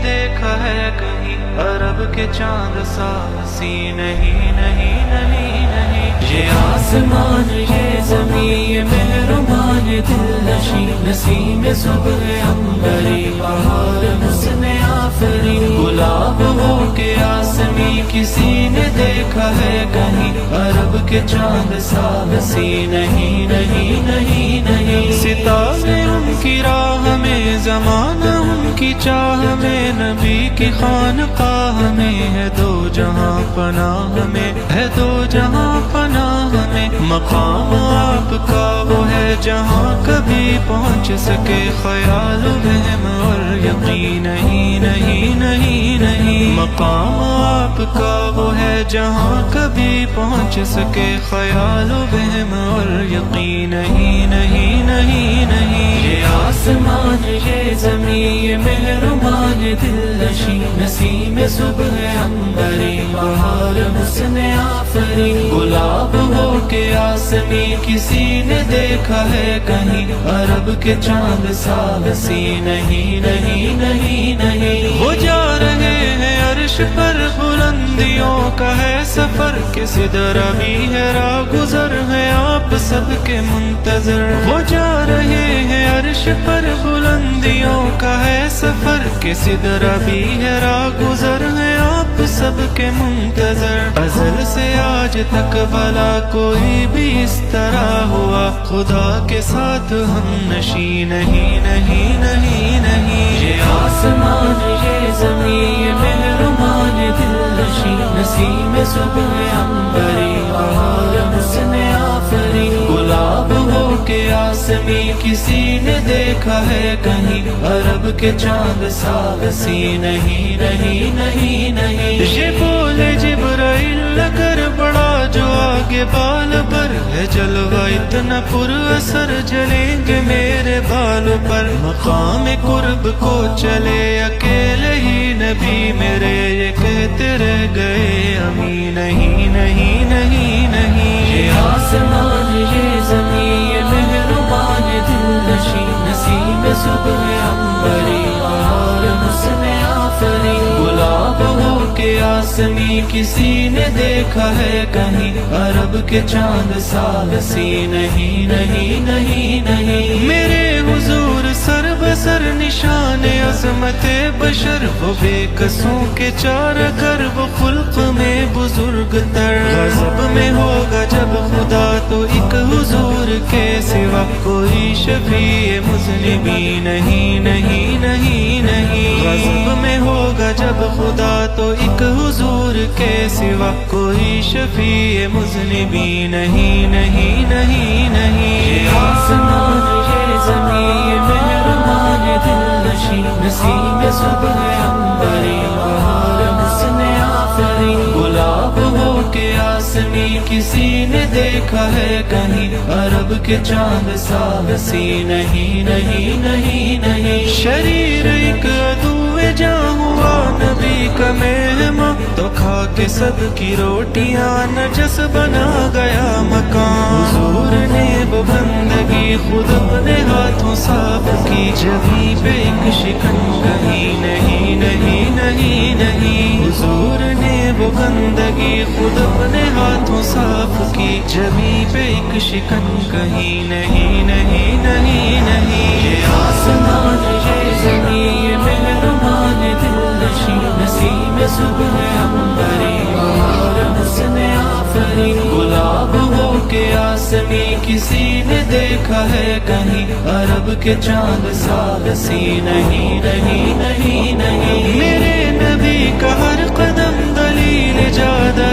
دیکھا ہے کہیں عرب کے چاند سا سی نہیں نہیں نہیں نہیں. یہ آسمان یہ زمین یہ مہربان دل نشین نسیم صبح عنبری بہار حسن آفرین گلاب ہو کے آسمی کسی نے دیکھا ہے کہیں عرب کے چاند سا سی نہیں نہیں نہیں نہیں. ستارے ان کی راہ میں زمانہ ان کی چاہ میں نبی کی خانقاہ میں ہے دو جہاں پناہ میں ہے دو جہاں پناہ میں. مقام آپ کا وہ ہے جہاں کبھی پہنچ سکے خیال وہم اور یقین نہیں نہیں نہیں نہیں. مقام آپ کا وہ ہے جہاں کبھی پہنچ سکے خیال وہم اور یقین نہیں نہیں نہیں نہیں. یہ آسمان یہ زمین یہ مہربان دل نشین نسیم صبح عنبری بہار حسن آفرین گلاب ہو کے آسمی کسی نے دیکھا ہے کہیں عرب کے چاند سا سی نہیں نہیں نہیں نہیں. وہ جا رہے ہیں عرش پر بلندیوں کا ہے سفر کہ سدرہ بھی ہے راہ گزر ہے آپ سب کے منتظر. وہ جا رہے ہیں عرش پر بلندیوں کا ہے سفر کہ سدرہ بھی ہے راہ گزر ہے آپ سب کے منتظر. ازل سے آج تک بھلا کوئی بھی اس طرح ہوا خدا کے ساتھ ہم نشی نہیں نہیں نہیں نہیں. یہ آسمان یہ زمین یہ مہربان دل نشین نسیم صبح عنبری بہار حسن آفرین گلاب ہو کے آسمی کسی نے دیکھا ہے کہیں عرب کے چاند سا سی نہیں نہیں نہیں نہیں. یہ بولے جبرائیل اگر بڑا جو آگے بال پر ہے جلوہ اتنا پر اثر جلیں گے میرے بال پر. مقام قرب کو چلے اکیلے ہی نبی میرے یہ کہتے رہ گئے امین نہیں نہیں نہیں نہیں. یہ آسمان یہ زمین یہ مہربان دل نشین نسیم صبح عنبری بہار حسن آفرین گلاب ہو کے آسمی کسی نے دیکھا ہے کہیں عرب کے چاند سا سی نہیں نہیں نہیں نہیں. میرے حضور سر بسر نشان عظمت بشر وہ بے کسوں کے چار گر وہ خلق میں بزرگ تر. غضب میں ہوگا جب خدا تو ایک حضور کے سوا کوئی شفیع مذنبی نہیں نہیں نہیں نہیں. غضب میں ہوگا جب خدا تو ایک حضور کے سوا کوئی شفیع مذنبی نہیں نہیں نہیں نہیں. یہ آسمان یہ زمین یہ مہربان دل نشین نسیم صبح عنبری بہار حسن آفرین گلاب ہو کے آسمی کسی نے دیکھا ہے کہیں عرب کے چاند سا سی نہیں نہیں نہیں نہیں. شریر ایک عدو جاں ہوا نبی کا مہمان تو کھا کے سب کی روٹیاں نجس بنا گیا مکان. حضور نے وہ بندگی خود اپنے ہاتھوں صاف کی جبھی پہ ایک شکن کہیں نہیں نہیں نہیں نہیں. حضور نے وہ بندگی خود اپنے ہاتھوں صاف کی جبھی پہ ایک شکن کہیں نہیں نہیں نہیں نہیں. یہ آسمان یہ زمین یہ مہربان دل نشین نسیم صبح عنبری بہار حسن آفرین گلاب ہو کے آسمی کسی نے دیکھا ہے کہیں عرب کے چاند سا سی نہیں نہیں نہیں نہیں. میرے نبی کا ہر قدم دلیل جادہ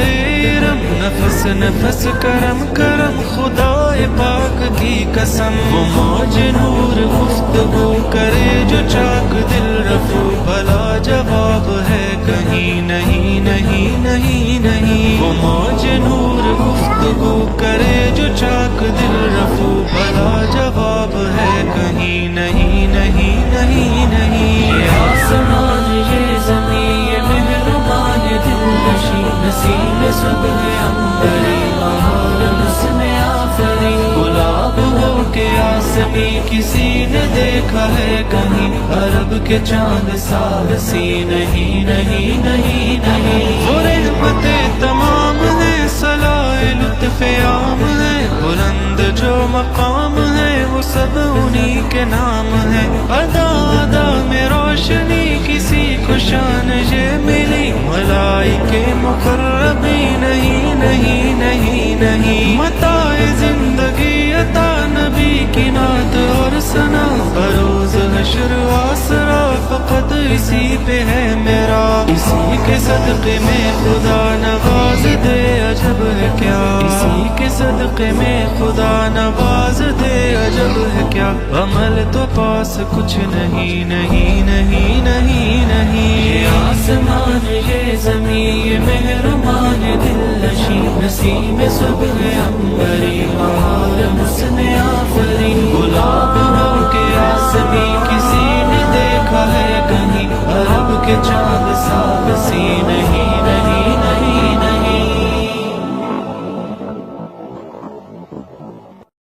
ارم نفس نفس کرم کرم خدا پاک کی قسم. وہ موج نور گفتگو کرے جو چاک دل رفو بھلا جواب ہے کہیں نہیں نہیں نہیں نہیں. وہ موج نور گفتگو کرے جو چاک دل رفو بھلا جواب ہے کہیں نہیں نہیں نہیں نہیں. یہ آسمان یہ زمین یہ مہربان دل نشین نسیم صبح عنبری بہار حسن آفرین گلاب ہو کے آسمی کسی نے دیکھا دیکھا ہے کہیں عرب کے چاند سا حسین نہیں نہیں نہیں نہیں وہ رحمتیں تمام ہیں صلاح لطف عام ہے بلند جو مقام ہے وہ سب انہی کے نام ہے ادا ادا میں روشنی کسی کو شان یہ ملی ملائکے مقربین نہیں نہیں نہیں نہیں متاع زندگی عطا نبی کی نعت اور ثنا بروز حشر آسرا فقط اسی پہ ہے میرا اسی کے صدقے میں خدا نواز دے عجب ہے کیا اسی کے صدقے میں خدا نواز دے عجب ہے کیا عمل تو پاس کچھ نہیں نہیں نہیں نہیں نہیں یہ آسمان یہ زمین یہ مہربان دل نشین نسیم صبح عنبری بہار حسن